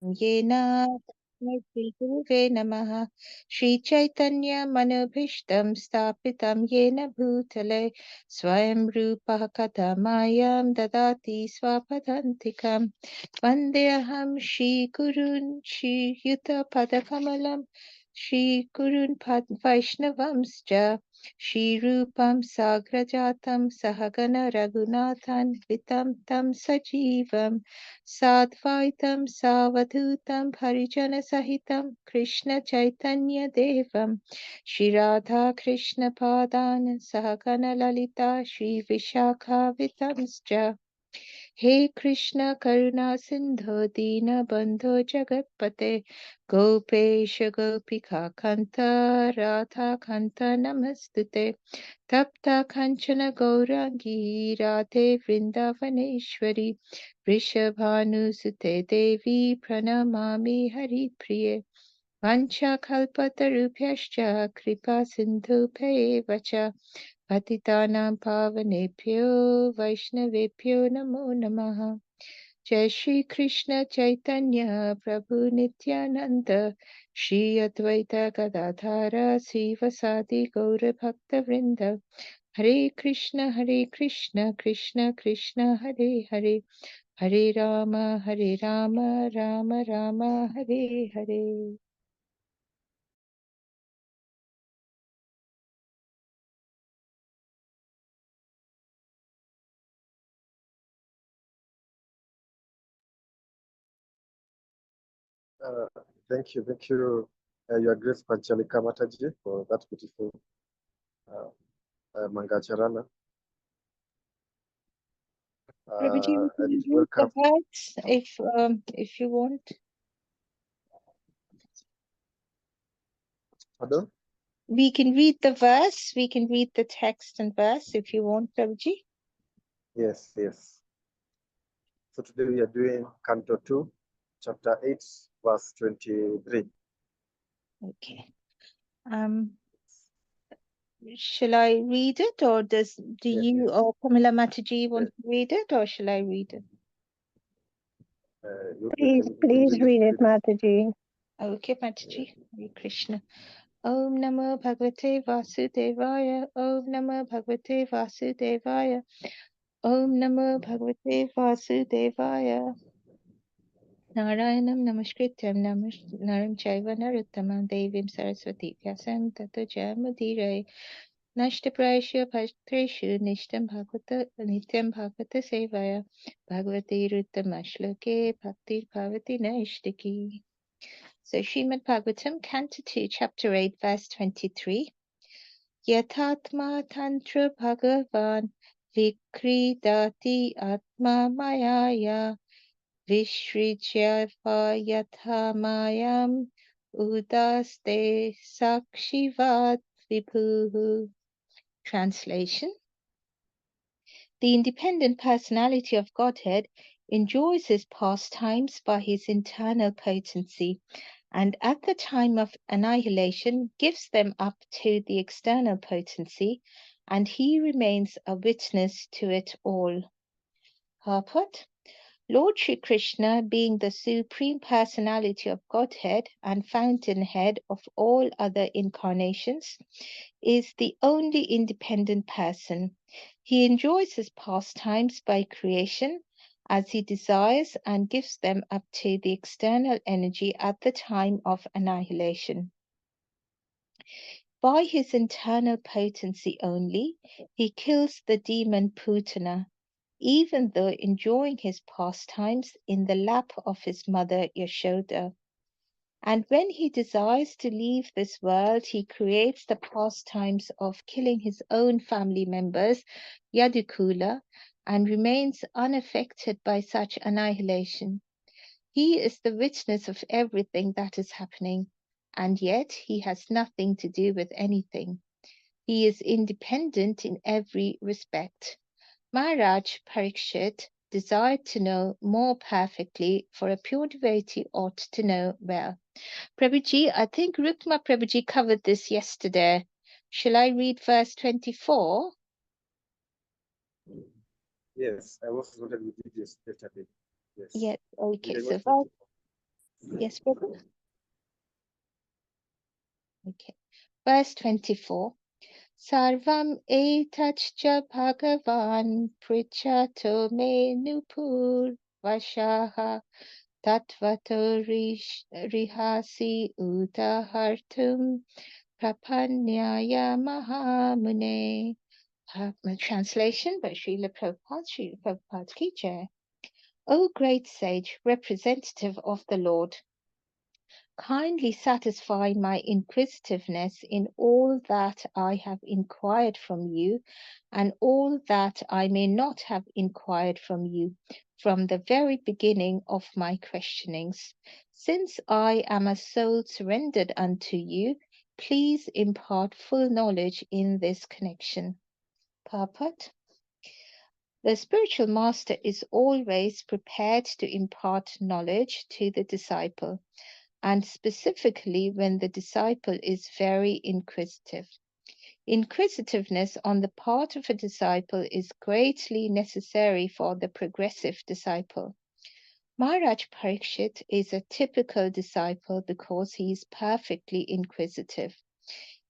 Yena Shri Guruve Namaha Shri Chaitanya Manobhishtam Stapitam Yena Bhutale Swayam Rupa Katamayam Dadati Swapadantikam Vandeham Shri Gurun Shri Yuta Padakamalam Shri Gurun Pad Vaishnavamsja Shri Rupam Sagrajatam Sahagana Raghunathan Vitam Tam Sajivam Sadvaitam Savadutam Harijana Sahitam Krishna Chaitanya Devam Shri Radha Krishna Padan Sahagana Lalita Shri Vishakha Vitamsja He Krishna Karuna Sindho Dina Bandho Jagatpate Gopesha Gopika Kanta Radha Kanta Namastute Tapta Kanchana Gaurangi Radhe Vrindavaneshwari Vrishabhanusute Devi Pranamami Hari Priye Vancha Kalpatarubhyascha Kripa Sindhu Vacha Patitanam Pavanebhyo Vaishnavebhyo Namo Namaha Jai Shri Krishna Chaitanya Prabhu Nityananda Shri Advaita Gadadhara Sivasadi Gaura Bhakta Vrinda Hare Krishna Krishna Krishna Hare Hare Hare Rama Rama Rama Hare Hare. Thank you, Your Grace Panchali Kar Mataji, for that beautiful Mangacharana. Prabhuji, we can read the welcome. words if you want. Pardon? We can read the verse. We can read the text and verse if you want, Prabhuji. Yes. So today we are doing Canto 2, Chapter 8, verse 23. Okay. Shall I read it, or do you or Pamela Mataji want to read it, or shall I read it? Please read it, Mataji. Okay, Mataji. Hare Krishna. Om Namo Bhagavate Vasudevaya. Om Namo Bhagavate Vasudevaya. Om Namo Bhagavate Vasudevaya. Narayanam Namaskrityam Naram Chaiva Narottamam Devim Saraswati Vyasam Tato Jayamudiraya Nashtaprayasya Bhaktreshu Nishtam Bhagavata Sevaya Bhagavati Ruttama Bhaktir Bhavati Naishtaki. So Srimad Bhagavatam, Canto 2, Chapter 8, verse 23. Yatatma Tantra Bhagavan Vikridati Atma Mayaya Vishrijya Yatha Mayam Udaste Sakshivat Vibhuhu. Translation. The independent personality of Godhead enjoys his pastimes by his internal potency, and at the time of annihilation gives them up to the external potency, and he remains a witness to it all. Purport. Lord Sri Krishna, being the supreme personality of Godhead and fountainhead of all other incarnations, is the only independent person. He enjoys his pastimes by creation as he desires and gives them up to the external energy at the time of annihilation. By his internal potency only, he kills the demon Putana, even though enjoying his pastimes in the lap of his mother Yashoda. And when he desires to leave this world, he creates the pastimes of killing his own family members, Yadukula, and remains unaffected by such annihilation. He is the witness of everything that is happening, and yet he has nothing to do with anything. He is independent in every respect. Maharaj Parikshit desired to know more perfectly, for a pure devotee ought to know well. Prabhuji, I think Rukma Prabhuji covered this yesterday. Shall I read verse 24? Yes, I was wanted to read this yesterday. Yes. Yes, okay. So Yes, Prabhu? Okay. Verse 24. Sarvam etachcha bhagavan prichato me nupur vashaha tatvato rihasi udahartum prapanyaya mahamune. Translation by Srila Prabhupada Ki Jai. O great sage, representative of the Lord, kindly satisfy my inquisitiveness in all that I have inquired from you, and all that I may not have inquired from you from the very beginning of my questionings. Since I am a soul surrendered unto you, please impart full knowledge in this connection. Purport. The spiritual master is always prepared to impart knowledge to the disciple, and specifically when the disciple is very inquisitive. Inquisitiveness on the part of a disciple is greatly necessary for the progressive disciple. Maharaj Parikshit is a typical disciple because he is perfectly inquisitive.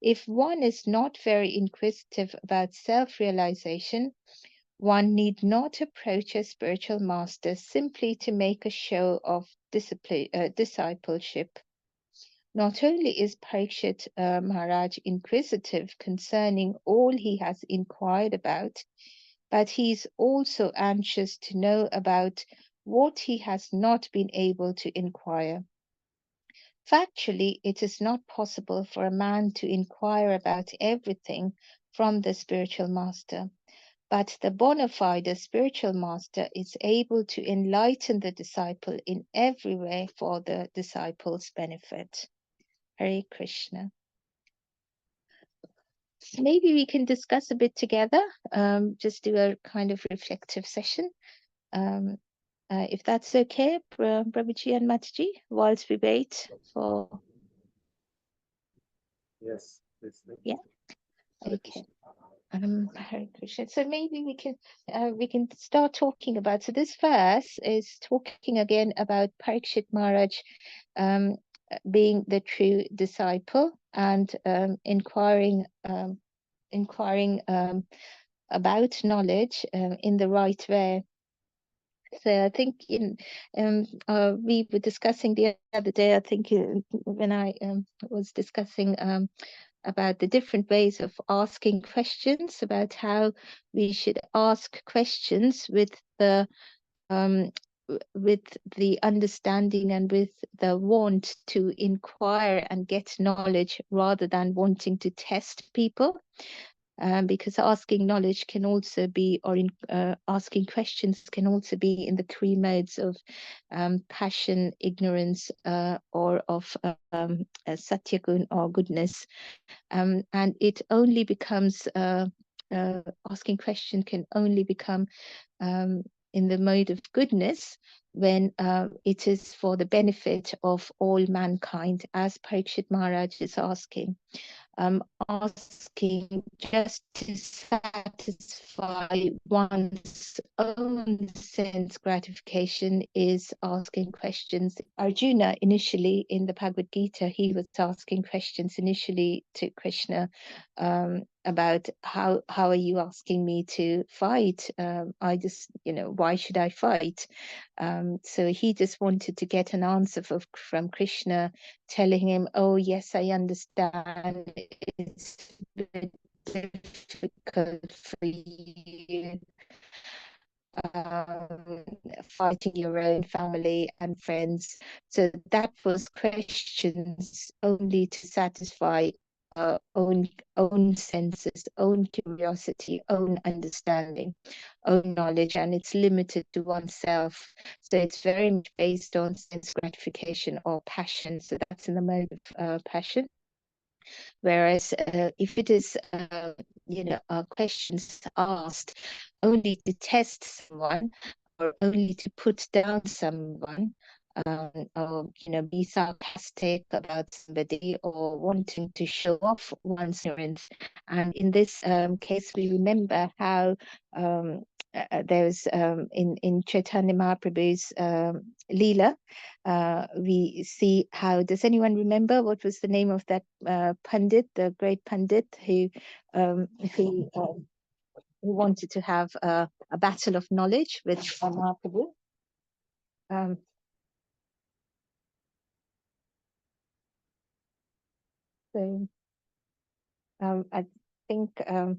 If one is not very inquisitive about self-realization, one need not approach a spiritual master simply to make a show of discipleship. Not only is Parikshit Maharaj inquisitive concerning all he has inquired about, but he is also anxious to know about what he has not been able to inquire. Factually, it is not possible for a man to inquire about everything from the spiritual master, but the bona fide spiritual master is able to enlighten the disciple in every way for the disciple's benefit. Hare Krishna. So maybe we can discuss a bit together, just do a kind of reflective session. If that's okay, Prabhuji and Mataji, whilst we wait for... Yes, please. Yeah, Hare okay. Krishna. Hare Krishna. So maybe we can start talking about. So this verse is talking again about Parikshit Maharaj um, being the true disciple and inquiring about knowledge in the right way. So I think we were discussing the other day, I think when I was discussing about the different ways of asking questions, about how we should ask questions um, with the understanding and with the want to inquire and get knowledge rather than wanting to test people. Because asking knowledge can also be, or asking questions can also be in the three modes of passion, ignorance, or of satyagun or goodness. And it only becomes, asking question can only become in the mode of goodness when it is for the benefit of all mankind, as Parikshit Maharaj is asking. Asking just to satisfy one's own sense gratification is asking questions. Arjuna, initially in the Bhagavad Gita, he was asking questions initially to Krishna about how are you asking me to fight? I just, why should I fight? So he just wanted to get an answer from Krishna, telling him, oh yes, I understand, it's a bit difficult for you fighting your own family and friends. So that was questions only to satisfy our own senses, own curiosity, own understanding, own knowledge, and it's limited to oneself. So it's very much based on sense gratification or passion. So that's in the mode of passion. Whereas if it is, questions asked only to test someone or only to put down someone, or be sarcastic about somebody or wanting to show off one's ignorance. And in this case, we remember how there's in Chaitanya Mahaprabhu's Leela, we see how, does anyone remember what was the name of that Pandit, the great Pandit who wanted to have a battle of knowledge with Mahaprabhu? So I think I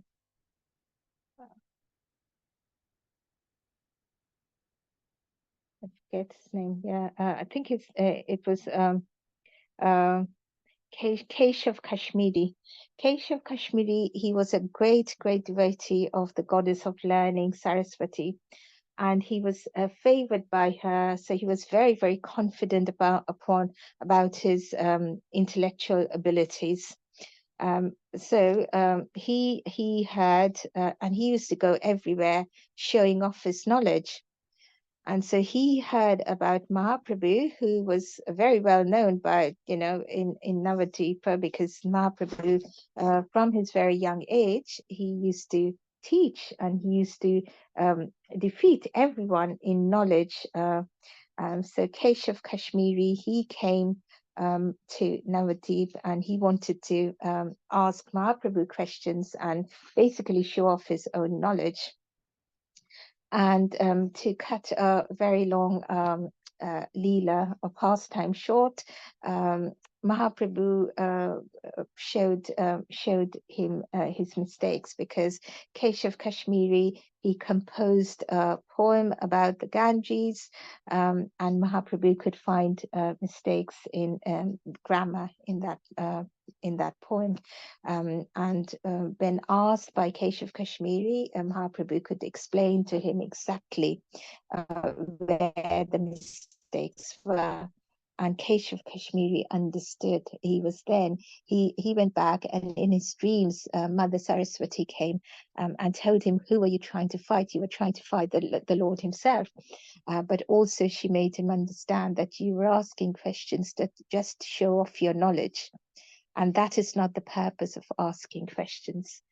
forget his name. Yeah, I think it was Keshav Kashmiri. Keshav Kashmiri, he was a great devotee of the goddess of learning, Saraswati, and he was favored by her. So he was very confident about his intellectual abilities. So he had and he used to go everywhere showing off his knowledge. And so he heard about Mahaprabhu, who was very well known by, in Navadvipa, because Mahaprabhu, from his very young age, he used to teach and he used to defeat everyone in knowledge. So Keshav Kashmiri, he came to Navadvip and he wanted to ask Mahaprabhu questions and basically show off his own knowledge. And to cut a very long Leela or pastime short, Mahaprabhu showed him his mistakes, because Keshav Kashmiri, he composed a poem about the Ganges, and Mahaprabhu could find mistakes in grammar in that poem. And when asked by Keshav Kashmiri, Mahaprabhu could explain to him exactly where the mistakes were. And Keshav Kashmiri understood. He went back, and in his dreams, Mother Saraswati came and told him, who are you trying to fight? You were trying to fight the Lord himself. But also she made him understand that you were asking questions that just show off your knowledge. And that is not the purpose of asking questions.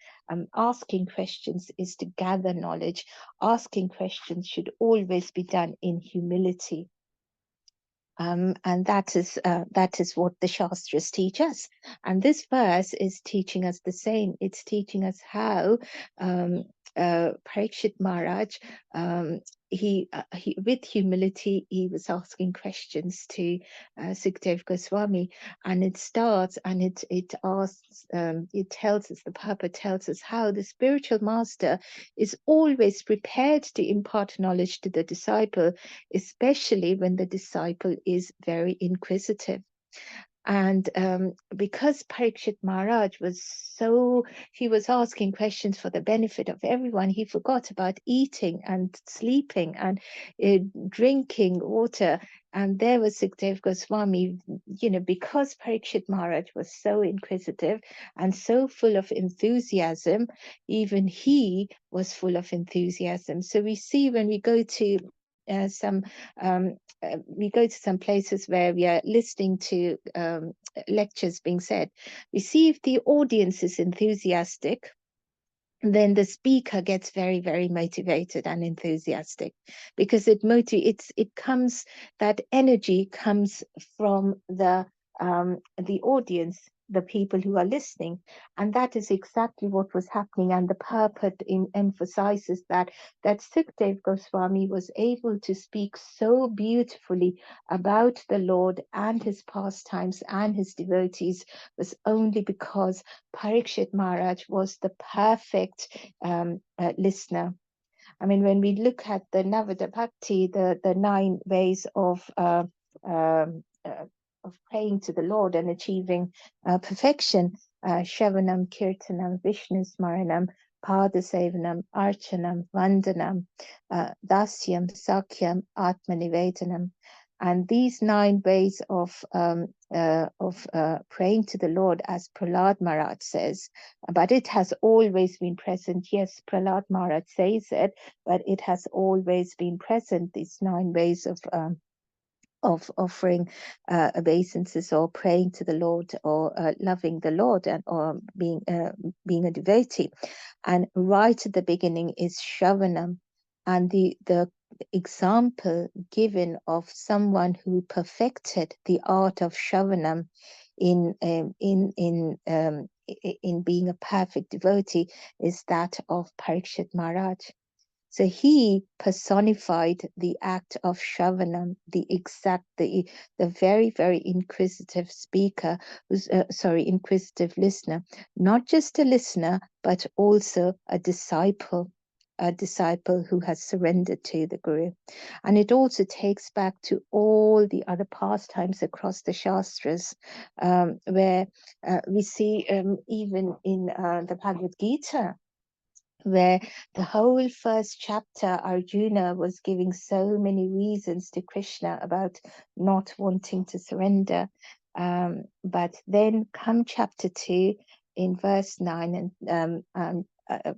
Asking questions is to gather knowledge. Asking questions should always be done in humility. And that is what the Shastras teach us. And this verse is teaching us the same. It's teaching us how Parikshit Maharaj, he with humility, he was asking questions to Sukdev Goswami, and it starts and it asks, it tells us, the Papa tells us how the spiritual master is always prepared to impart knowledge to the disciple, especially when the disciple is very inquisitive. And because Parikshit Maharaj he was asking questions for the benefit of everyone, he forgot about eating and sleeping and drinking water. And there was Sukdev Goswami, because Parikshit Maharaj was so inquisitive and so full of enthusiasm, even he was full of enthusiasm. So we see when we go to some places where we are listening to lectures being said, we see if the audience is enthusiastic, then the speaker gets very motivated and enthusiastic, because that energy comes from the audience, the people who are listening. And that is exactly what was happening. And the purport emphasizes that Sukdev Goswami was able to speak so beautifully about the Lord and his pastimes and his devotees was only because Parikshit Maharaj was the perfect listener. I mean, when we look at the Navada Bhakti, the 9 ways of praying to the Lord and achieving perfection, Shravanam, Kirtanam, Vishnu Smaranam, Padasevanam, Archanam, Vandanam, Dasyam, Sakyam, Atmanivedanam. And these 9 ways of praying to the Lord, as Prahlad Maharaj says, but it has always been present. Yes, Prahlad Maharaj says it, but it has always been present, these 9 ways of of offering obeisances or praying to the Lord or loving the Lord and or being a devotee. And right at the beginning is Shravanam, and the example given of someone who perfected the art of Shravanam in being a perfect devotee is that of Parikshit Maharaj. So he personified the act of Shravanam, the very, very inquisitive speaker, inquisitive listener, not just a listener, but also a disciple who has surrendered to the Guru. And it also takes back to all the other pastimes across the Shastras, where we see even in the Bhagavad Gita, where the whole first chapter, Arjuna was giving so many reasons to Krishna about not wanting to surrender. But then come chapter 2 in verse 9 and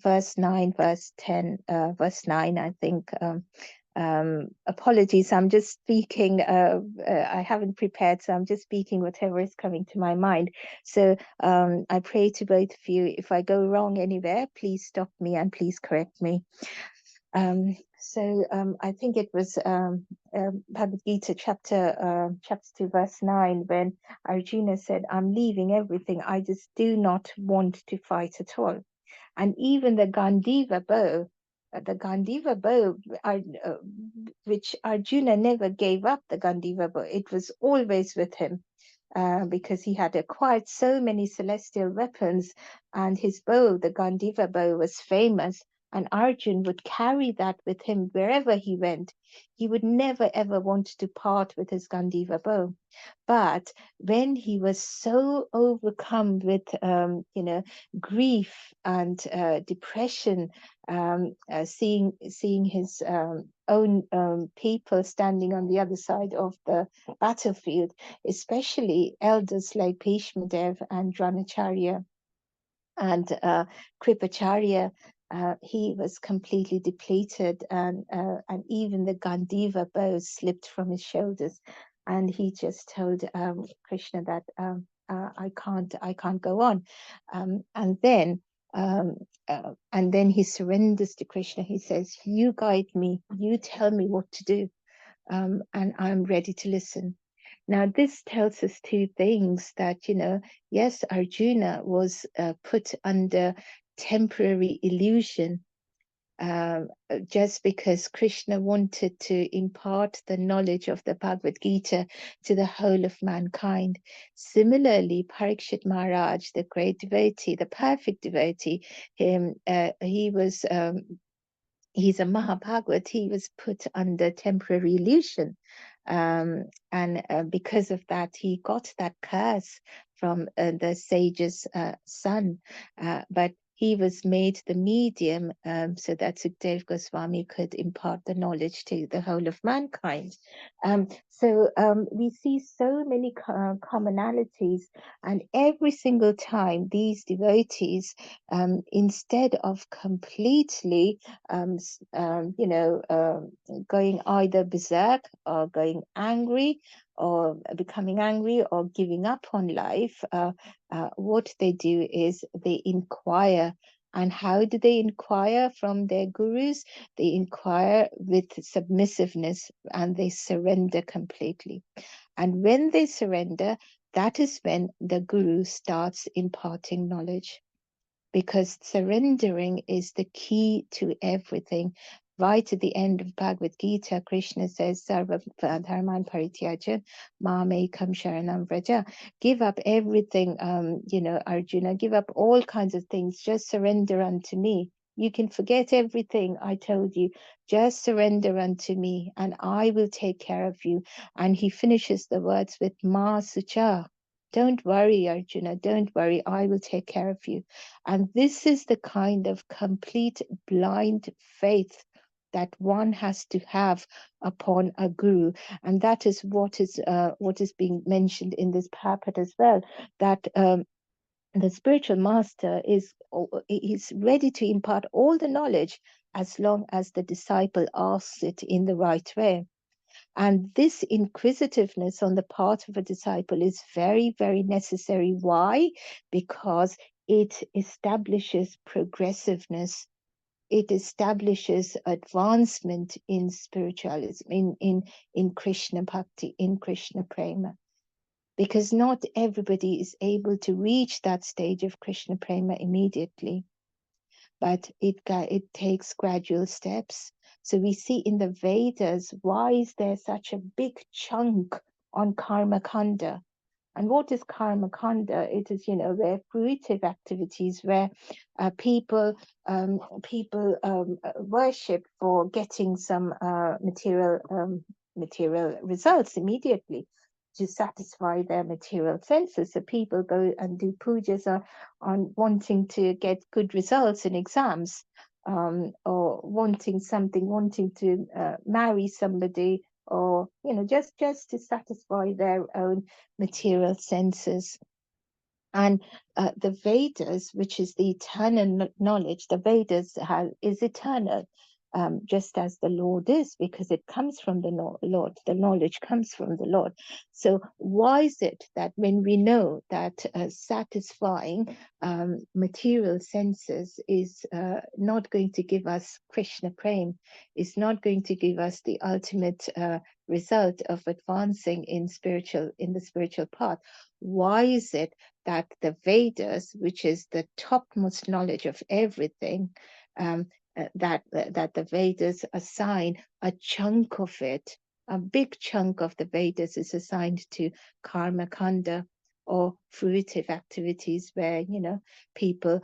verse 9, verse 10, verse 9, I think. Apologies, I'm just speaking, I haven't prepared, so I'm just speaking whatever is coming to my mind. So I pray to both of you, if I go wrong anywhere, please stop me and please correct me. I think it was Bhagavad Gita chapter 2 verse 9, when Arjuna said, I'm leaving everything, I just do not want to fight at all. And even the Gandiva bow, which Arjuna never gave up, the Gandiva bow, it was always with him. Because he had acquired so many celestial weapons, and his bow, the Gandiva bow, was famous, and Arjun would carry that with him wherever he went. He would never ever want to part with his Gandiva bow. But when he was so overcome with grief and depression, seeing his own people standing on the other side of the battlefield, especially elders like Bhishma Dev and Dronacharya and Kripacharya, he was completely depleted, and even the Gandiva bow slipped from his shoulders, and he just told Krishna that I can't go on, and then he surrenders to Krishna. He says, "You guide me, you tell me what to do, and I'm ready to listen." Now, this tells us two things, that, yes, Arjuna was put under temporary illusion just because Krishna wanted to impart the knowledge of the Bhagavad Gita to the whole of mankind. Similarly, Parikshit Maharaj, the great devotee, the perfect devotee, he's a Mahabhagavat, he was put under temporary illusion. And because of that, he got that curse from the sage's son. But he was made the medium so that Sukdev Goswami could impart the knowledge to the whole of mankind. We see so many commonalities, and every single time these devotees, instead of completely going either berserk or going angry or becoming angry or giving up on life, what they do is they inquire. And how do they inquire from their gurus? They inquire with submissiveness, and they surrender completely. And when they surrender, that is when the guru starts imparting knowledge, because surrendering is the key to everything. Right at the end of Bhagavad Gita, Krishna says, Sarva dharman parityaja mamekam sharanam vraja. Give up everything, Arjuna, give up all kinds of things, just surrender unto me. You can forget everything I told you, just surrender unto me, and I will take care of you. And he finishes the words with Ma Sucha. Don't worry, Arjuna, don't worry, I will take care of you. And this is the kind of complete blind faith that one has to have upon a guru. And that is what is being mentioned in this purport as well, that the spiritual master is ready to impart all the knowledge as long as the disciple asks it in the right way. And this inquisitiveness on the part of a disciple is very, very necessary. Why? Because it establishes progressiveness. It establishes advancement in spiritualism, in Krishna Bhakti, in Krishna Prema. Because not everybody is able to reach that stage of Krishna Prema immediately, but it takes gradual steps. So we see in the Vedas, why is there such a big chunk on Karma Kanda? And what is karma kanda? It is, where fruitive activities, where people worship for getting some material results immediately to satisfy their material senses. So people go and do pujas on wanting to get good results in exams, or wanting to marry somebody, or just to satisfy their own material senses. And the Vedas, which is the eternal knowledge, the Vedas is eternal, just as the Lord is, because it comes from the Lord. The knowledge comes from the Lord. So why is it that when we know that satisfying material senses is not going to give us Krishna Prem, is not going to give us the ultimate result of advancing in the spiritual path? Why is it that the Vedas, which is the topmost knowledge of everything, that the Vedas assign a chunk of it, a big chunk of the Vedas is assigned to karma kanda, or fruitive activities where people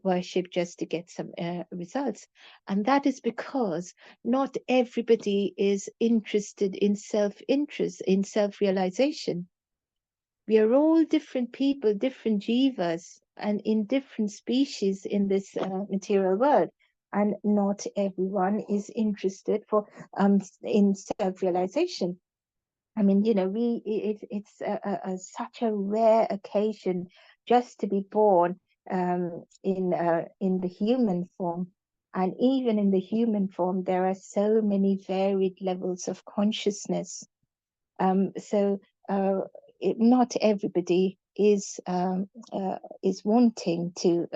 worship just to get some results? And that is because not everybody is interested in self-interest, in self-realization. We are all different people, different jivas, and in different species in this material world. And not everyone is interested in self-realization. I mean, it's such a rare occasion just to be born in the human form. And even in the human form, there are so many varied levels of consciousness. So not everybody is wanting to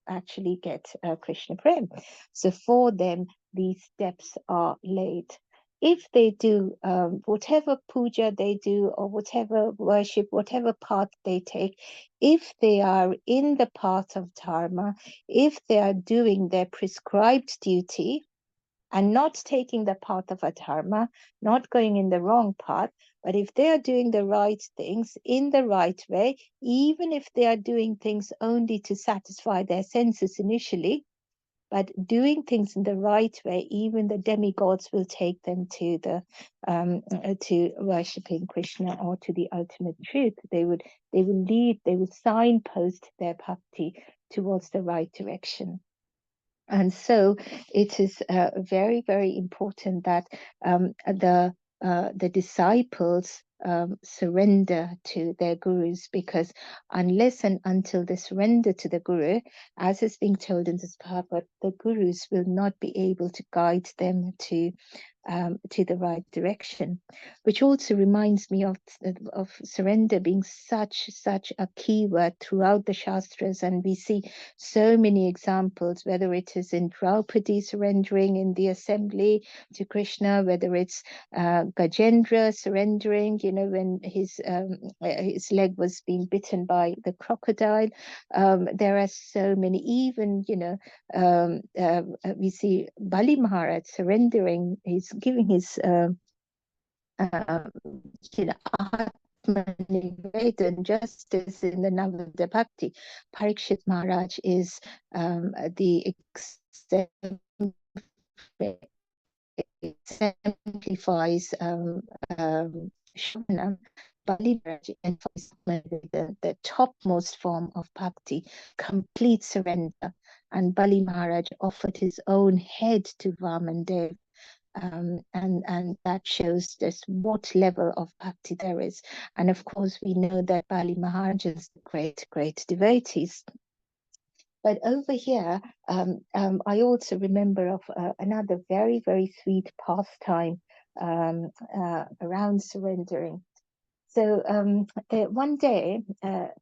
actually get Krishna Prem. So for them, these steps are laid. If they do whatever puja they do, or whatever worship, whatever path they take, if they are in the path of dharma, if they are doing their prescribed duty, and not taking the path of adharma, not going in the wrong path, but if they are doing the right things in the right way, even if they are doing things only to satisfy their senses initially, but doing things in the right way, even the demigods will take them to to worshipping Krishna, or to the ultimate truth. They will signpost their bhakti towards the right direction. And so it is very, very important that the disciples surrender to their gurus, because unless and until they surrender to the guru, as is being told in this Bhagavad, the gurus will not be able to guide them to the right direction. Which also reminds me of surrender being such a key word throughout the Shastras, and we see so many examples, whether it is in Draupadi surrendering in the assembly to Krishna, whether it's Gajendra surrendering, when his leg was being bitten by the crocodile. There are so many, even, we see Bali Maharaj surrendering, he's giving his Atmanivedan, just as in the Navada Bhakti. Parikshit Maharaj is the exemplifies Shravanam. Bali Maharaj emphasizes the topmost form of bhakti, complete surrender. And Bali Maharaj offered his own head to Vamandev. And that shows just what level of bhakti there is. And of course, we know that Bali Maharaj is great devotees. But over here, I also remember of another very, very sweet pastime around surrendering. So one day,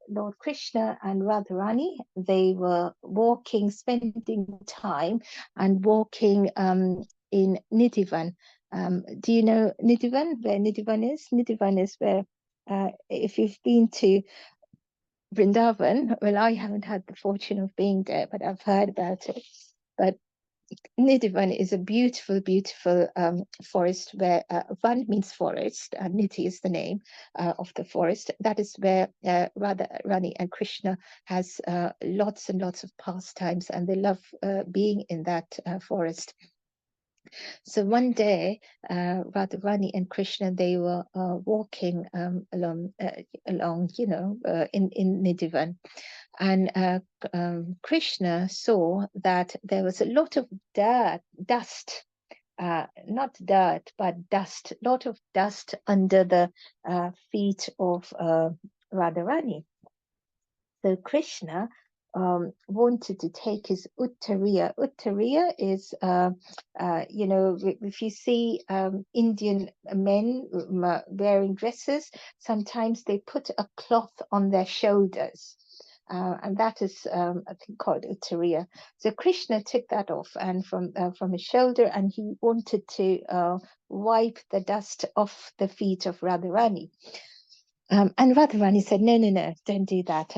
Lord Krishna and Radharani, they were walking, spending time and walking in Nidhivan. Do you know Nidhivan, where Nidhivan is? Nidhivan is where, if you've been to Vrindavan, well, I haven't had the fortune of being there, but I've heard about it. But Nidhivan is a beautiful, beautiful forest where Van means forest, and Nidhi is the name of the forest. That is where Radharani and Krishna has lots and lots of pastimes, and they love being in that forest. So one day, Radharani and Krishna, they were walking along, you know, in Nidhivan. And Krishna saw that there was a lot of dust, not dirt, but dust, lot of dust under the feet of Radharani. So Krishna wanted to take his uttariya. Uttariya is, you know, if you see Indian men wearing dresses, sometimes they put a cloth on their shoulders. And that is, I think, called uttariya. So Krishna took that off and from his shoulder, and he wanted to wipe the dust off the feet of Radharani. And Radharani said, no, no, no, don't do that.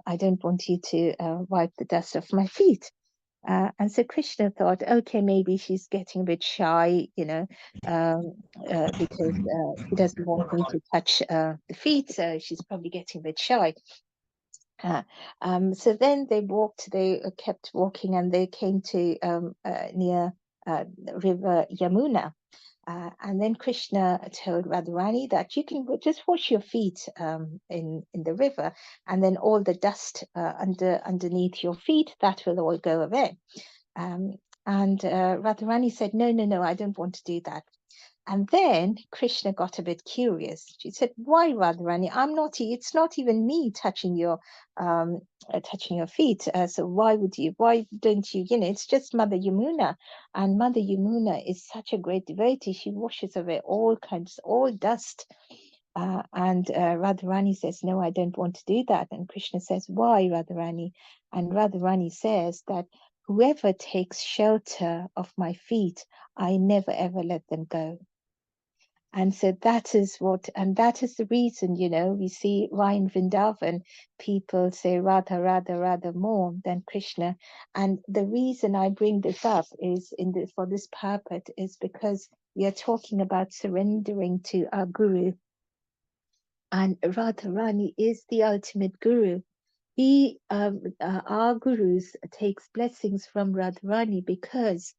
I don't want you to wipe the dust off my feet. And so Krishna thought, okay, maybe she's getting a bit shy, you know, because she doesn't want me to touch the feet. So she's probably getting a bit shy. So then they walked, they kept walking, and they came to near river Yamuna. And then Krishna told Radharani that you can just wash your feet in the river, and then all the dust underneath your feet, that will all go away. And Radharani said, no, no, no, I don't want to do that. And then Krishna got a bit curious. She said, why, Radharani? It's not even me touching your feet. So why don't you, you know, it's just Mother Yamuna. And Mother Yamuna is such a great devotee. She washes away all dust. And Radharani says, no, I don't want to do that. And Krishna says, why, Radharani? And Radharani says that whoever takes shelter of my feet, I never, ever let them go. And so that is the reason, you know, we see why in Vrindavan people say Radha, Radha, Radha more than Krishna. And the reason I bring this up is for this purpose is because we are talking about surrendering to our Guru. And Radharani is the ultimate Guru. Our gurus takes blessings from Radharani because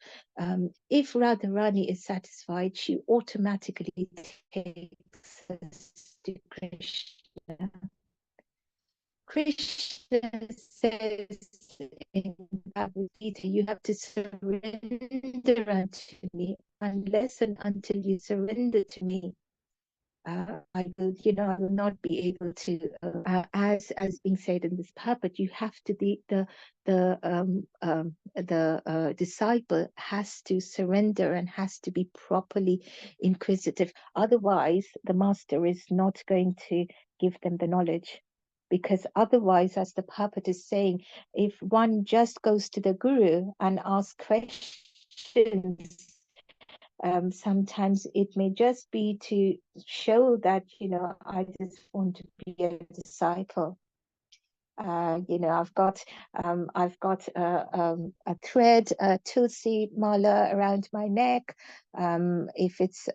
if Radharani is satisfied, she automatically takes us to Krishna. Krishna says in Bhagavad Gita, you have to surrender unto me. Unless and until you surrender to me, I will, you know, I will not be able to, as being said in this purport, you have to the disciple has to surrender and has to be properly inquisitive. Otherwise, the master is not going to give them the knowledge. Because otherwise, as the purport is saying, if one just goes to the guru and asks questions, sometimes it may just be to show that, you know, I just want to be a disciple. You know, I've got a thread, a tulsi mala around my neck. If it's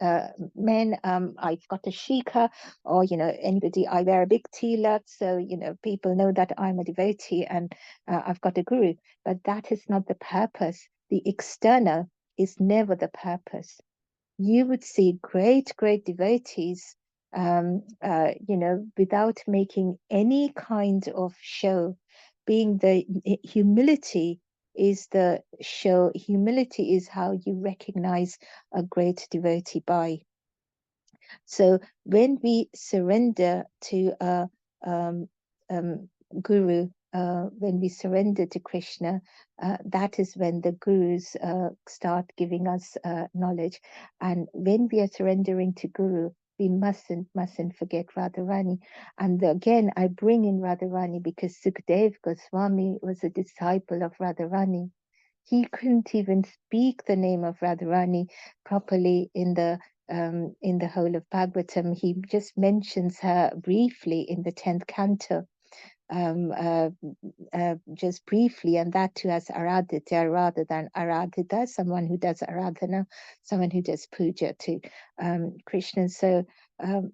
men, I've got a shikha, or, you know, anybody, I wear a big tilak, so, you know, people know that I'm a devotee and I've got a guru. But that is not the purpose. The external is never the purpose. You would see great devotees, you know, without making any kind of show. Being the humility is the show. Humility is how you recognize a great devotee by. So when we surrender to a guru, when we surrender to Krishna, that is when the gurus start giving us knowledge. And when we are surrendering to Guru, we mustn't forget Radharani. And again, I bring in Radharani because Sukadev Goswami was a disciple of Radharani. He couldn't even speak the name of Radharani properly in the whole of Bhagavatam. He just mentions her briefly in the 10th canto, just briefly, and that too as Aradhita rather than Aradhita, someone who does Aradhana, someone who does puja to Krishna. So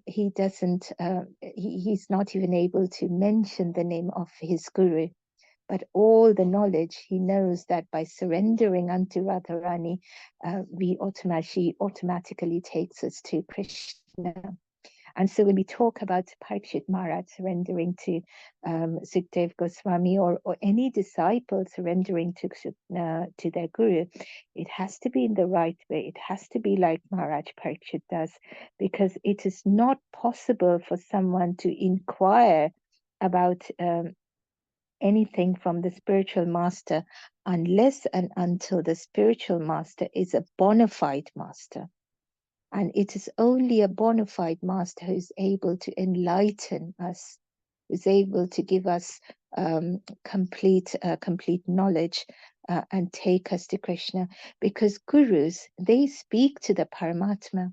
he doesn't, he's not even able to mention the name of his guru. But all the knowledge, he knows that by surrendering unto Radharani, she automatically takes us to Krishna. And so when we talk about Parikshit Maharaj surrendering to Sukdev Goswami or any disciple surrendering to their guru, it has to be in the right way. It has to be like Maharaj Parikshit does, because it is not possible for someone to inquire about anything from the spiritual master unless and until the spiritual master is a bona fide master. And it is only a bona fide master who is able to enlighten us, who is able to give us complete knowledge and take us to Krishna. Because gurus, they speak to the Paramatma.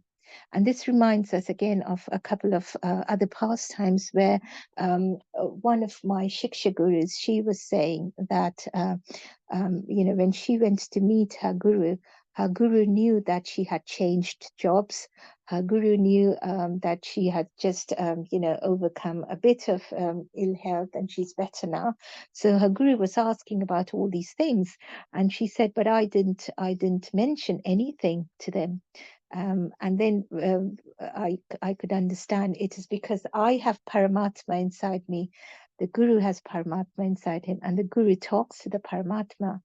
And this reminds us again of a couple of other pastimes where one of my Shiksha gurus, she was saying that, when she went to meet her guru knew that she had changed jobs. Her guru knew that she had just, overcome a bit of ill health and she's better now. So her guru was asking about all these things. And she said, but I didn't mention anything to them. And then I could understand it is because I have Paramatma inside me. The Guru has Paramatma inside him, and the Guru talks to the Paramatma.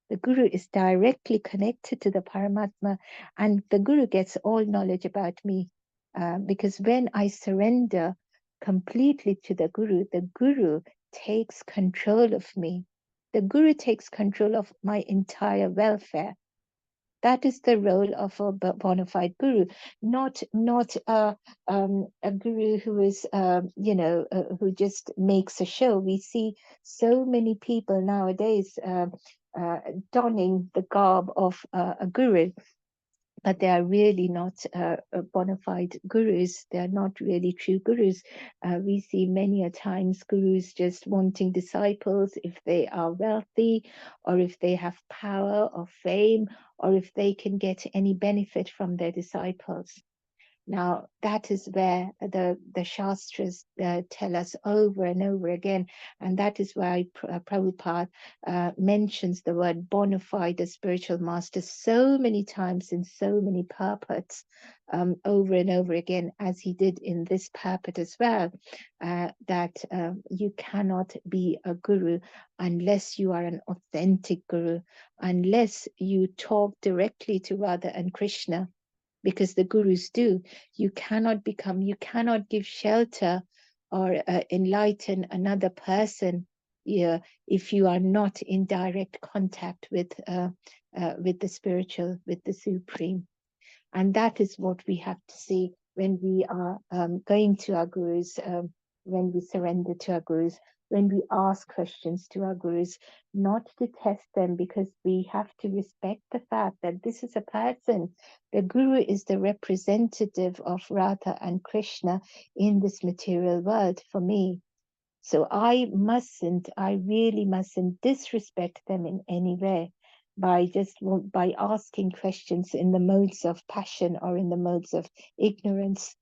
The Guru is directly connected to the Paramatma, and the Guru gets all knowledge about me. Because when I surrender completely to the Guru takes control of me. The Guru takes control of my entire welfare. That is the role of a bona fide guru, not a guru who is, who just makes a show. We see so many people nowadays donning the garb of a guru, but they are really not bona fide gurus. They are not really true gurus. We see many a times gurus just wanting disciples if they are wealthy, or if they have power or fame, or if they can get any benefit from their disciples. Now, that is where the Shastras tell us over and over again, and that is why Prabhupada mentions the word bona fide spiritual master so many times in so many purports, over and over again, as he did in this purport as well, that you cannot be a guru unless you are an authentic guru, unless you talk directly to Radha and Krishna, because the gurus do. You cannot give shelter or enlighten another person if you are not in direct contact with the spiritual, with the supreme. And that is what we have to see when we are going to our gurus, when we surrender to our gurus, when we ask questions to our gurus, not to test them, because we have to respect the fact that this is a person. The guru is the representative of Radha and Krishna in this material world for me. So I really mustn't disrespect them in any way by asking questions in the modes of passion or in the modes of ignorance.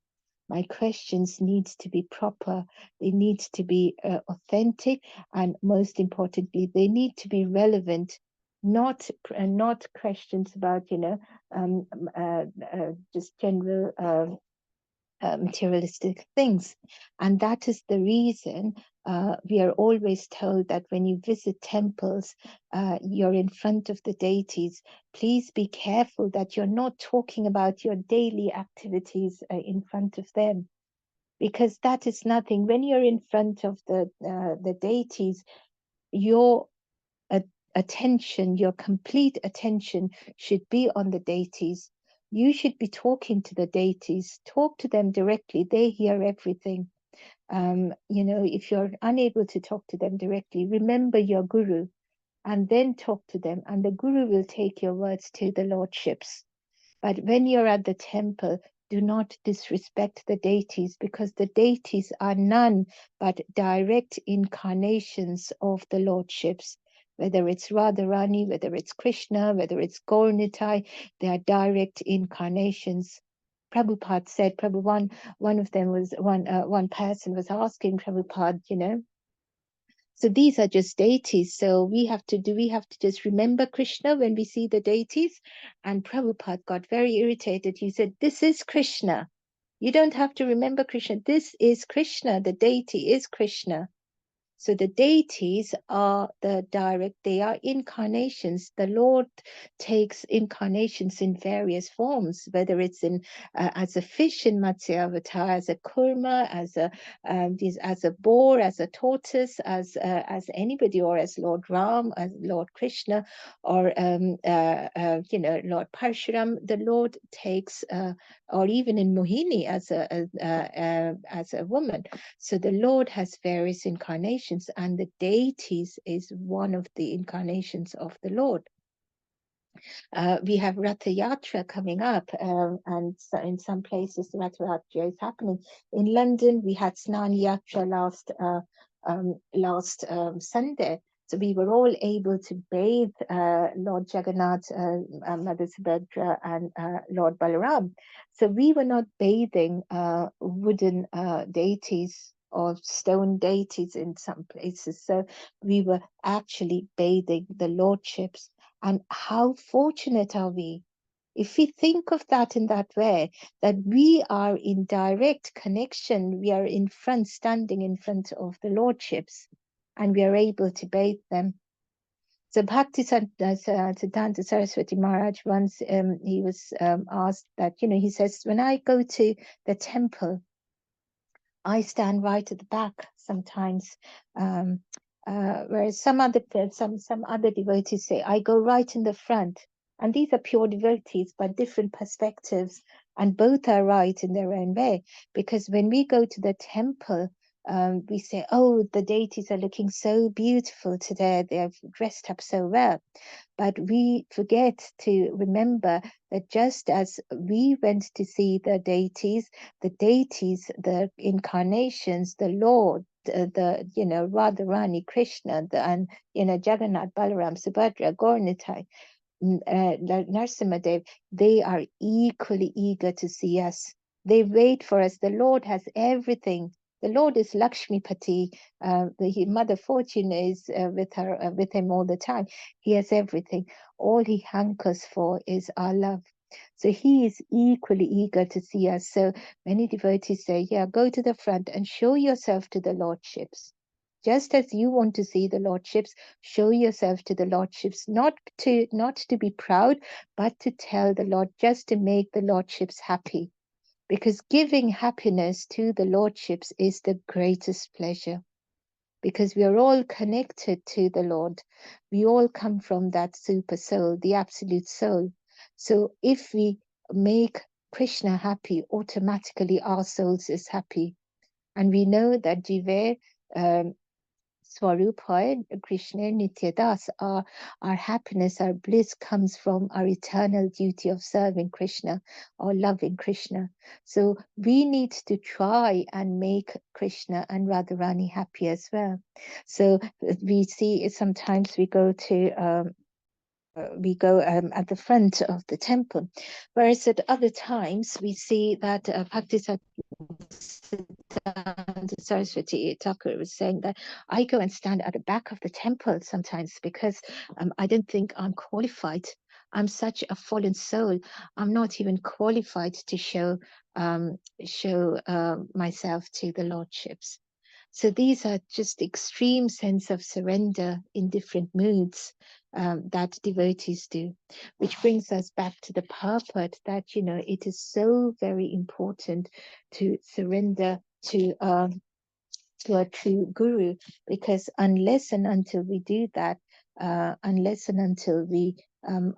My questions need to be proper. They need to be authentic, and most importantly, they need to be relevant. Not questions about just general materialistic things. And that is the reason we are always told that when you visit temples, you're in front of the deities. Please be careful that you're not talking about your daily activities in front of them, because that is nothing. When you're in front of the deities, your attention, your complete attention should be on the deities. You should be talking to the deities. Talk to them directly. They hear everything. You know, if you're unable to talk to them directly, remember your guru and then talk to them, and the guru will take your words to the lordships. But when you're at the temple, do not disrespect the deities, because the deities are none but direct incarnations of the lordships. Whether it's Radharani, whether it's Krishna, whether it's Gaurnitai, they are direct incarnations. Prabhupada said, one of them was one person was asking Prabhupada, you know, so these are just deities. So we have to just remember Krishna when we see the deities? And Prabhupada got very irritated. He said, this is Krishna. You don't have to remember Krishna. This is Krishna. The deity is Krishna. So the deities are they are incarnations. The Lord takes incarnations in various forms, whether it's in as a fish in Matsya Avatar, as a kurma, as a boar, as a tortoise, as anybody, or as Lord Ram, as Lord Krishna, or you know, Lord Parshuram. The Lord takes, or even in Mohini as a woman. So the Lord has various incarnations, and the deities is one of the incarnations of the Lord. We have Ratha Yatra coming up, and so in some places the Ratha Yatra is happening. In London, we had Snan Yatra last Sunday. So we were all able to bathe Lord Jagannath, Mother Subhadra, and Lord Balaram. So we were not bathing wooden deities or stone deities in some places. So we were actually bathing the lordships. And how fortunate are we if we think of that in that way, that we are in direct connection, we are standing in front of the lordships, and we are able to bathe them. So Bhakti Siddhanta Saraswati Maharaj once, he was asked that, you know, he says, when I go to the temple, I stand right at the back sometimes, whereas some other devotees say, I go right in the front. And these are pure devotees, but different perspectives, and both are right in their own way. Because when we go to the temple, we say, oh, the deities are looking so beautiful today. They have dressed up so well. But we forget to remember that just as we went to see the deities, the incarnations, the Lord, you know, Radharani, Krishna, and, you know, Jagannath, Balaram, Subhadra, Gaurnitai, Narsimadev, they are equally eager to see us. They wait for us. The Lord has everything. The Lord is Lakshmipati. The Mother Fortune is with him all the time. He has everything. All he hankers for is our love. So he is equally eager to see us. So many devotees say, yeah, go to the front and show yourself to the lordships. Just as you want to see the lordships, show yourself to the lordships, not to be proud, but to tell the Lord, just to make the lordships happy. Because giving happiness to the lordships is the greatest pleasure. Because we are all connected to the Lord. We all come from that super soul, the absolute soul. So if we make Krishna happy, automatically our souls is happy. And we know that Jive, Swarupa, Krishna, Nityadas, our happiness, our bliss comes from our eternal duty of serving Krishna or loving Krishna. So we need to try and make Krishna and Radharani happy as well. So we see sometimes we go to at the front of the temple, whereas at other times we see that Saraswati Thakur was saying that I go and stand at the back of the temple sometimes because I don't think I'm qualified. I'm such a fallen soul. I'm not even qualified to show myself to the lordships. So these are just extreme sense of surrender in different moods that devotees do, which brings us back to the purport that, you know, it is so very important to surrender to to a true guru, because unless and until we do that, unless and until we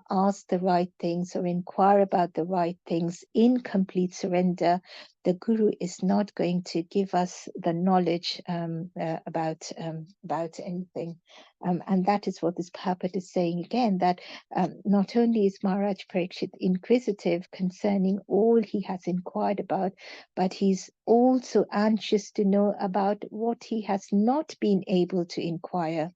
ask the right things or inquire about the right things in complete surrender, the guru is not going to give us the knowledge about anything. And that is what this Bhagavad is saying again, that not only is Maharaj Parikshit inquisitive concerning all he has inquired about, but he's also anxious to know about what he has not been able to inquire.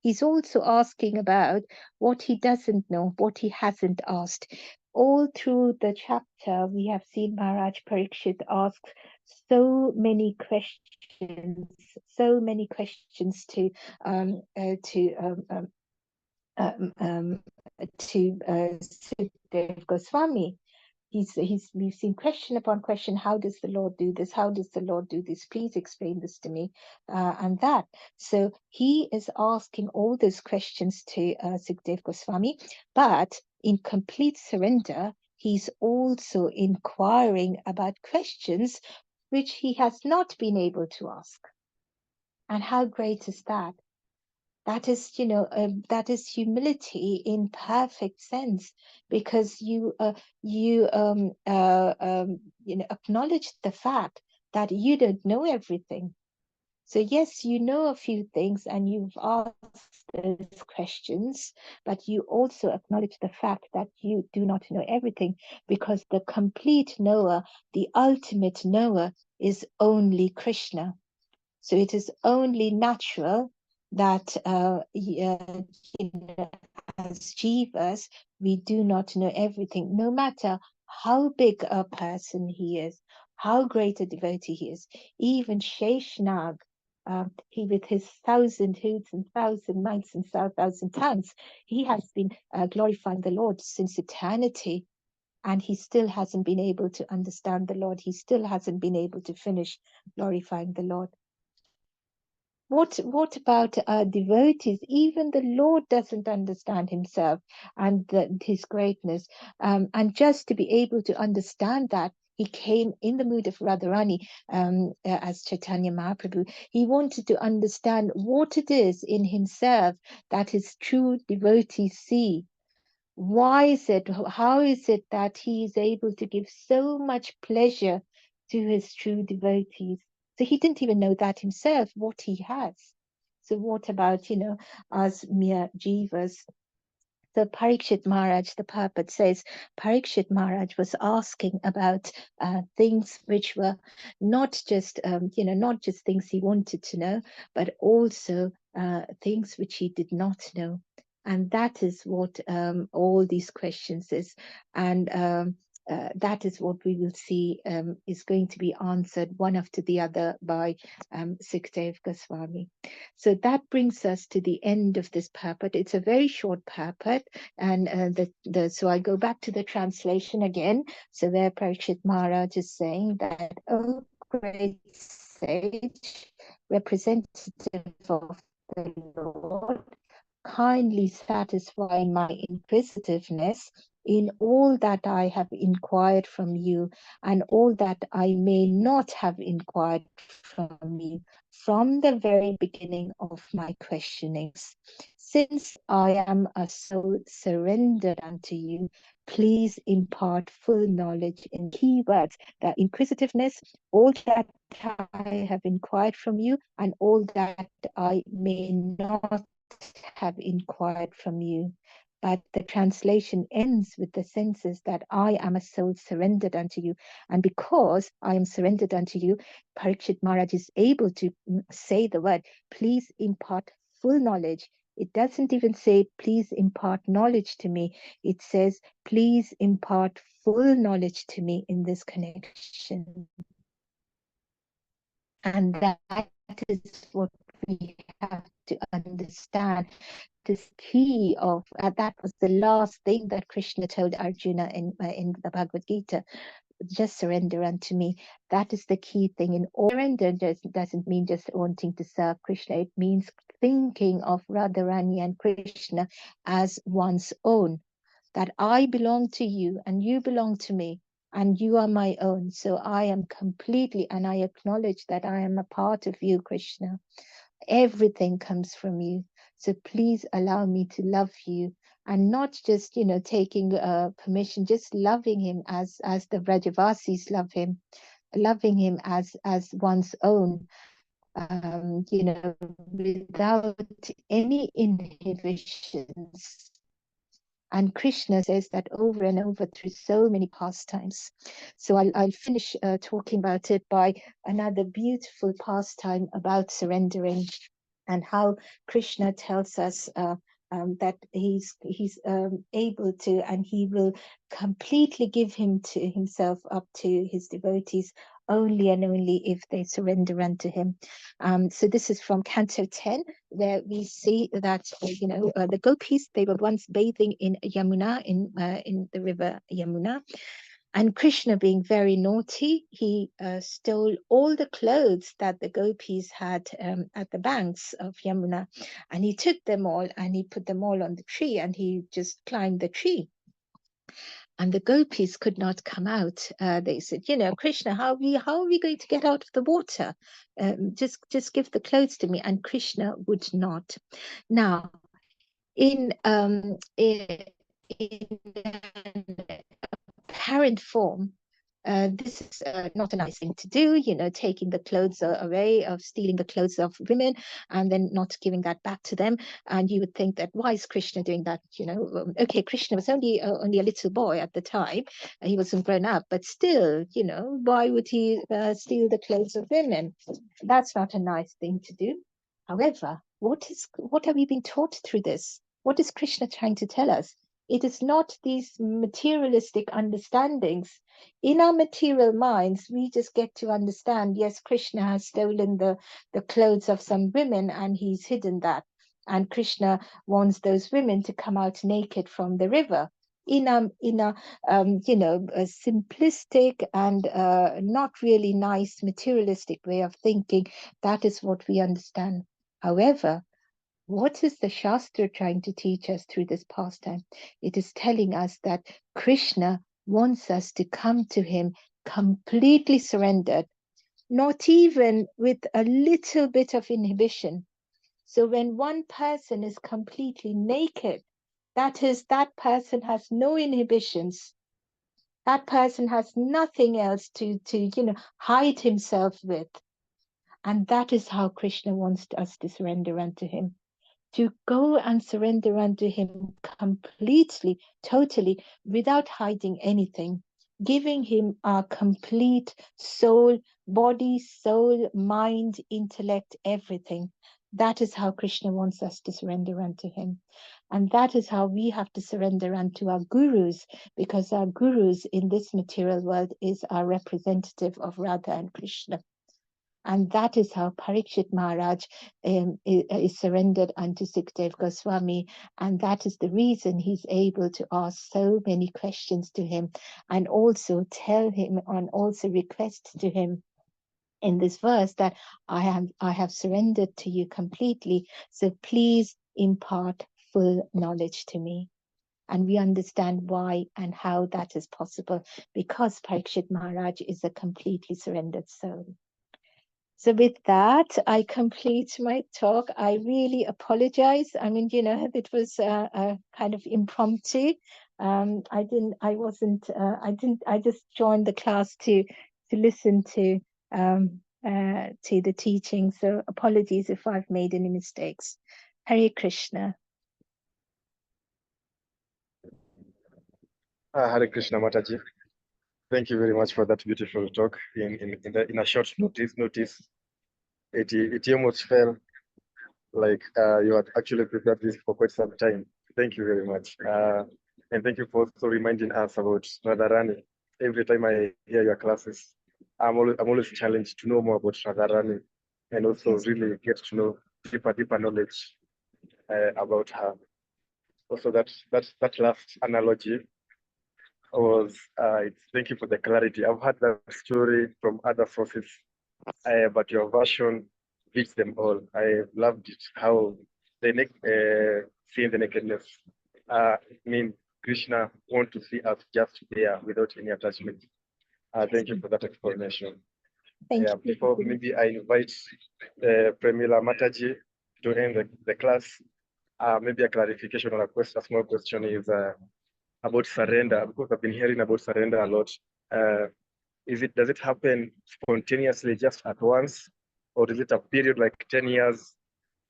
He's also asking about what he doesn't know, what he hasn't asked. All through the chapter, we have seen Maharaj Parikshit ask so many questions um, um, to Sukadeva Goswami. We've seen question upon question. How does the Lord do this? How does the Lord do this? Please explain this to me, and that. So he is asking all those questions to Sukadeva Goswami, but in complete surrender, he's also inquiring about questions which he has not been able to ask. And how great is that? That is, that is humility in perfect sense, because you acknowledge the fact that you don't know everything. So yes, you know a few things and you've asked those questions, but you also acknowledge the fact that you do not know everything, because the complete knower, the ultimate knower, is only Krishna. So it is only natural that as jivas, we do not know everything, no matter how big a person he is, how great a devotee he is. Even Sheshnag, he with his 1,000 hoods and 1,000 mites and 1,000 tongues, he has been glorifying the Lord since eternity. And he still hasn't been able to understand the Lord. He still hasn't been able to finish glorifying the Lord. What about devotees? Even the Lord doesn't understand himself and his greatness. And just to be able to understand that, he came in the mood of Radharani, as Chaitanya Mahaprabhu. He wanted to understand what it is in himself that his true devotees see. Why is it, how is it that he is able to give so much pleasure to his true devotees? So he didn't even know that himself, what he has. So what about, us mere jivas? So Parikshit Maharaj, the Prabhupada says, Parikshit Maharaj was asking about things which were not just, not just things he wanted to know, but also things which he did not know. And that is what all these questions is. And that is what we will see is going to be answered one after the other by Sukadeva Goswami. So that brings us to the end of this purport. It's a very short purport, and so I go back to the translation again. So there Parikshit Maharaj is saying that, "Oh, great sage, representative of the Lord, kindly satisfy my inquisitiveness in all that I have inquired from you and all that I may not have inquired from you from the very beginning of my questionings. Since I am a soul surrendered unto you, please impart full knowledge in key words, the inquisitiveness, all that I have inquired from you and all that I may not have inquired from you." But the translation ends with the senses that I am a soul surrendered unto you. And because I am surrendered unto you, Parikshit Maharaj is able to say the word, please impart full knowledge. It doesn't even say, please impart knowledge to me. It says, please impart full knowledge to me in this connection. And that is what we have to understand. This key of that was the last thing that Krishna told Arjuna in the Bhagavad Gita. Just surrender unto me. That is the key thing. In all surrender doesn't mean just wanting to serve Krishna. It means thinking of Radharani and Krishna as one's own. That I belong to you and you belong to me. and you are my own. So I am completely, and I acknowledge that I am a part of you, Krishna. Everything comes from you. So please allow me to love you, and not just, taking permission, just loving him as the Vrajavasis love him, loving him as one's own, without any inhibitions. And Krishna says that over and over through so many pastimes. So I'll finish talking about it by another beautiful pastime about surrendering, and how Krishna tells us that he's able to, and he will completely give himself up to his devotees only and only if they surrender unto him. So this is from Canto 10, where we see that the gopis, they were once bathing in Yamuna, in the river Yamuna. And Krishna, being very naughty, he stole all the clothes that the gopis had at the banks of Yamuna. And he took them all and he put them all on the tree, and he just climbed the tree. And the gopis could not come out. They said, Krishna, how are we going to get out of the water? Just give the clothes to me. And Krishna would not. Now, in apparent form, this is not a nice thing to do, taking the clothes away, of stealing the clothes of women and then not giving that back to them. And you would think that, why is Krishna doing that? Okay, Krishna was only a little boy at the time. He wasn't grown up, but still, why would he steal the clothes of women? That's not a nice thing to do. However, what have we been taught through this? What is Krishna trying to tell us? It is not these materialistic understandings. In our material minds, we just get to understand, yes, Krishna has stolen the clothes of some women and he's hidden that. And Krishna wants those women to come out naked from the river. In a simplistic and not really nice materialistic way of thinking, that is what we understand. However, what is the Shastra trying to teach us through this pastime? It is telling us that Krishna wants us to come to him completely surrendered, not even with a little bit of inhibition. So when one person is completely naked, that is, that person has no inhibitions. That person has nothing else to hide himself with. And that is how Krishna wants us to surrender unto him. To go and surrender unto him completely, totally, without hiding anything, giving him our complete soul, body, soul, mind, intellect, everything. That is how Krishna wants us to surrender unto him. And that is how we have to surrender unto our gurus, because our gurus in this material world is our representative of Radha and Krishna. And that is how Parikshit Maharaj is surrendered unto Sukdev Goswami. And that is the reason he's able to ask so many questions to him, and also tell him, and also request to him in this verse that I have surrendered to you completely. So please impart full knowledge to me. And we understand why and how that is possible, because Parikshit Maharaj is a completely surrendered soul. So with that, I complete my talk. I really apologize. I mean, it was a kind of impromptu. I just joined the class to listen to the teaching. So apologies if I've made any mistakes. Hare Krishna. Hare Krishna Mataji. Thank you very much for that beautiful talk in a short notice. It almost felt like you had actually prepared this for quite some time. Thank you very much. And thank you for also reminding us about Radharani. Every time I hear your classes, I'm always challenged to know more about Radharani, and also really get to know deeper knowledge about her. Also, that last analogy was, thank you for the clarity. I've heard that story from other sources, but your version beats them all. I loved it, how seeing the nakedness. I mean, Krishna wants to see us just there without any attachment. Thank you for that explanation. Thank Yeah, you. before maybe I invite Premila Mataji to end the class, maybe a clarification or a small question is about surrender, because I've been hearing about surrender a lot. Does it happen spontaneously just at once, or is it a period like 10 years?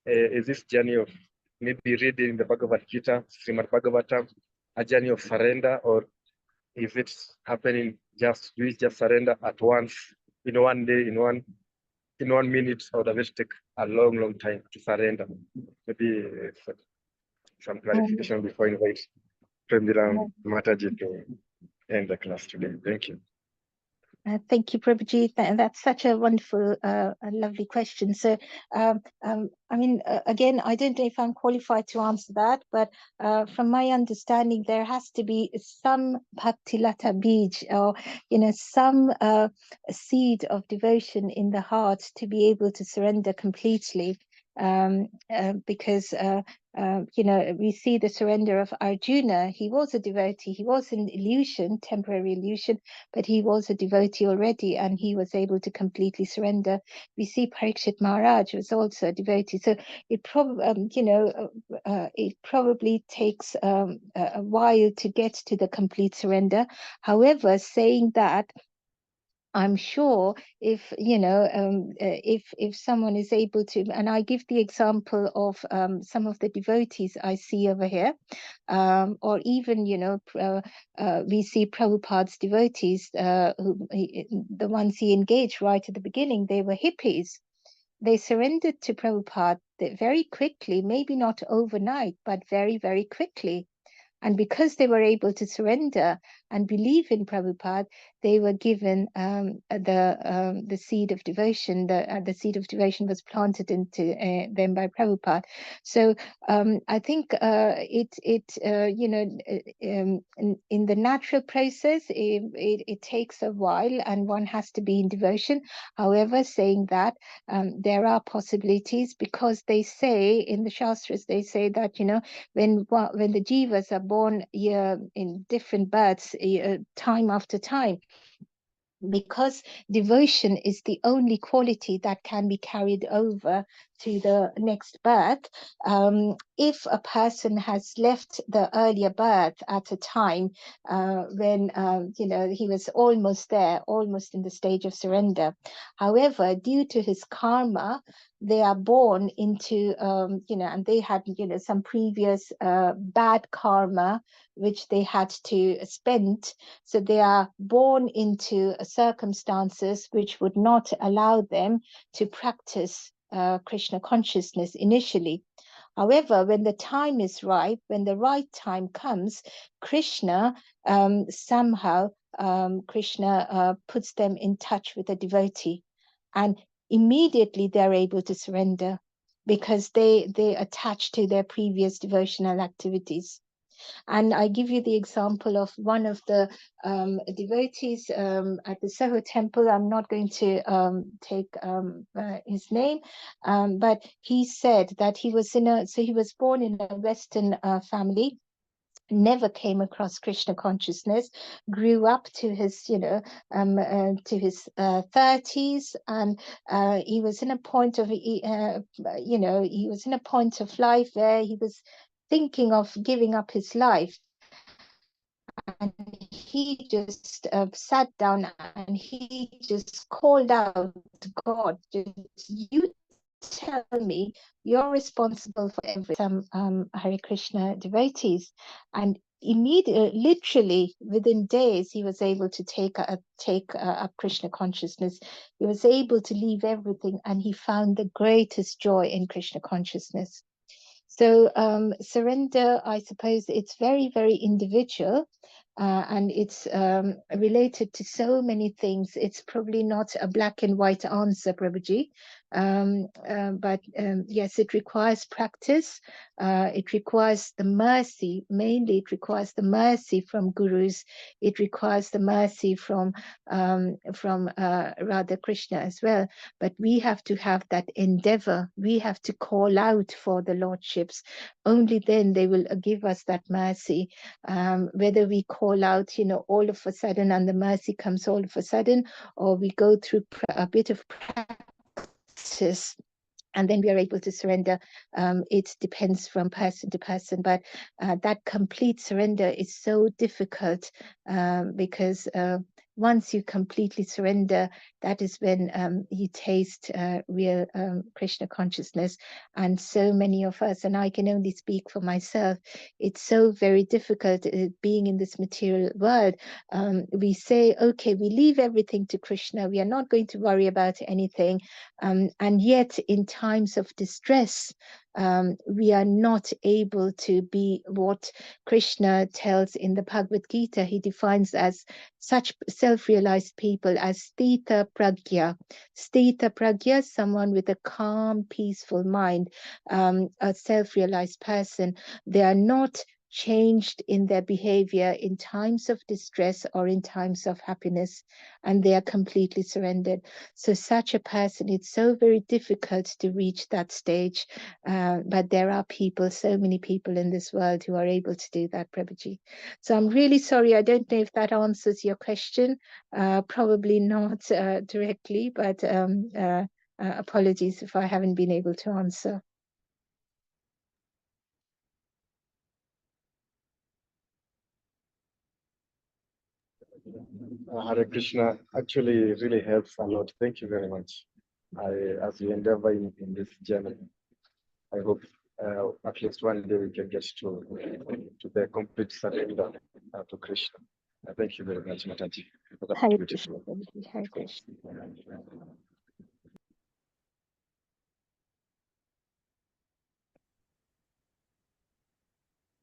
Is this journey of maybe reading the Bhagavad Gita, Srimad Bhagavatam, a journey of surrender, or is it happening do we just surrender at once in one day, in 1 minute, or does it take a long time to surrender? Maybe some clarification before I invite Premila Mataji to end the class today. Thank you. Thank you, Prabhuji. That's such a wonderful, a lovely question. So, I mean, again, I don't know if I'm qualified to answer that, but from my understanding, there has to be some bhakti lata bij, or some seed of devotion in the heart to be able to surrender completely. Because we see the surrender of Arjuna. He was a devotee. He was an illusion, temporary illusion, but he was a devotee already, and he was able to completely surrender. We see Parikshit Maharaj was also a devotee. So it probably takes a while to get to the complete surrender. However, saying that, I'm sure if if someone is able to, and I give the example of some of the devotees I see over here, or even we see Prabhupada's devotees, the ones he engaged right at the beginning, they were hippies. They surrendered to Prabhupada very quickly, maybe not overnight, but very, very quickly. And because they were able to surrender and believe in Prabhupada, they were given the seed of devotion. The seed of devotion was planted into them by Prabhupada. So I think in the natural process, it takes a while, and one has to be in devotion. However, saying that, there are possibilities, because they say in the Shastras, they say that when the jivas are born in different births, time after time, because devotion is the only quality that can be carried over to the next birth. If a person has left the earlier birth at a time when he was almost there, almost in the stage of surrender, however, due to his karma, they are born into and they had some previous bad karma which they had to spend, so they are born into circumstances which would not allow them to practice Krishna consciousness initially. However, when the time is right, when the right time comes, Krishna somehow puts them in touch with a devotee, and immediately they're able to surrender, because they attach to their previous devotional activities. And I give you the example of one of the devotees at the Soho temple. I'm not going to take his name, but he said that he was born in a Western family, never came across Krishna consciousness, grew up to his 30s, and he was in a point of he was in a point of life where he was thinking of giving up his life. And he just sat down and he just called out to God, you tell me, you're responsible for everything. Hare Krishna devotees, and immediately, literally within days, he was able to take up Krishna consciousness. He was able to leave everything, and he found the greatest joy in Krishna consciousness. So surrender, I suppose, it's very, very individual. And it's related to so many things. It's probably not a black and white answer, Prabhuji. But yes, it requires practice. It requires the mercy. Mainly, it requires the mercy from gurus. It requires the mercy from Radha Krishna as well. But we have to have that endeavor. We have to call out for the lordships. Only then they will give us that mercy. Whether we call out, all of a sudden, and the mercy comes all of a sudden, or we go through a bit of practice and then we are able to surrender. It depends from person to person, but that complete surrender is so difficult because once you completely surrender, that is when you taste real Krishna consciousness. And so many of us, and I can only speak for myself, it's so very difficult being in this material world. We say, okay, we leave everything to Krishna. We are not going to worry about anything. And yet in times of distress, we are not able to be what Krishna tells in the Bhagavad Gita. He defines as such self-realized people as Sthita Pragya. Sthita Pragya, someone with a calm, peaceful mind, a self-realized person. They are not changed in their behavior in times of distress or in times of happiness, and they are completely surrendered. So such a person, it's so very difficult to reach that stage, but there are people, so many people in this world who are able to do that, Prabhuji. So I'm really sorry, I don't know if that answers your question, probably not directly, but apologies if I haven't been able to answer. Hare Krishna actually really helps a lot. Thank you very much. As we endeavor in this journey, I hope at least one day we can get to the complete surrender to Krishna. Thank you very much, Mataji, for that Hare beautiful. Krishna, Prabhuji, Hare Krishna.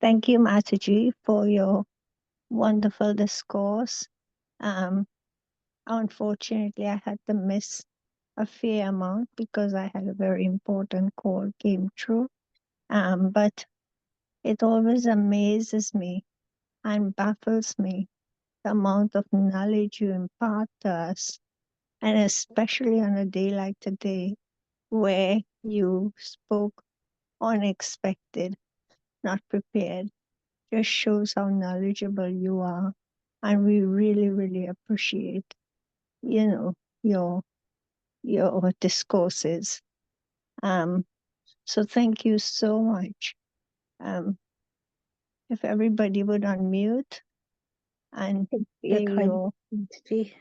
Thank you, Mataji, for your wonderful discourse. Unfortunately, I had to miss a fair amount because I had a very important call came through. But it always amazes me and baffles me the amount of knowledge you impart to us, and especially on a day like today where you spoke unexpected, not prepared. Just shows how knowledgeable you are, and we really, really appreciate, your discourses. So thank you so much. If everybody would unmute and Thank you, say kind your Mataji.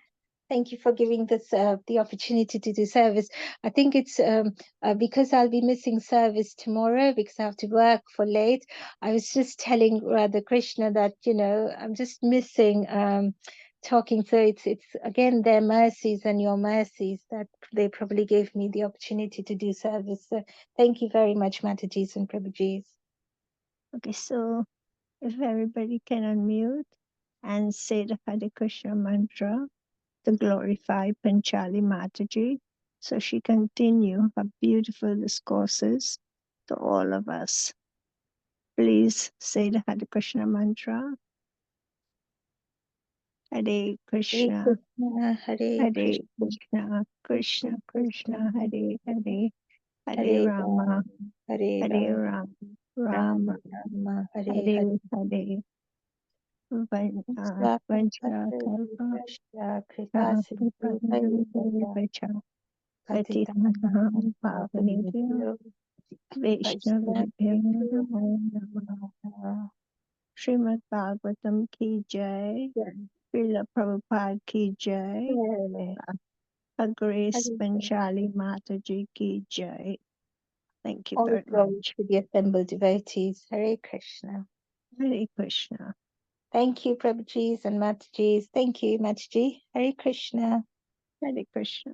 Thank you for giving this the opportunity to do service. I think it's because I'll be missing service tomorrow because I have to work for late. I was just telling Radha Krishna that I'm just missing talking. So it's again their mercies and your mercies that they probably gave me the opportunity to do service. So thank you very much, Matajis and Prabhujis. Okay, so if everybody can unmute and say the Hare Krishna mantra to glorify Panchali Mataji, so she continue her beautiful discourses to all of us. Please say the Hare Krishna mantra. Hare Krishna, Hare Hare Krishna, Krishna, Krishna Krishna, Hare Hare, Hare Hare Rama, Hare Hare Rama, Rama Rama, Hare Hare Hare. Hare. Vanchakalpa Kripa Vacha Patitanam Pavanebhyo Vaishnavibhyo Namo Namah. Srimad Bhagavatam ki jai, Srila Prabhupada ki jai, Her Grace Panchali Mataji ki jai. Thank you All very glory much. to the assembled devotees. Hare Krishna. Hare Krishna. Thank you, Prabhujis and Matajis. Thank you, Mataji. Hare Krishna. Hare Krishna.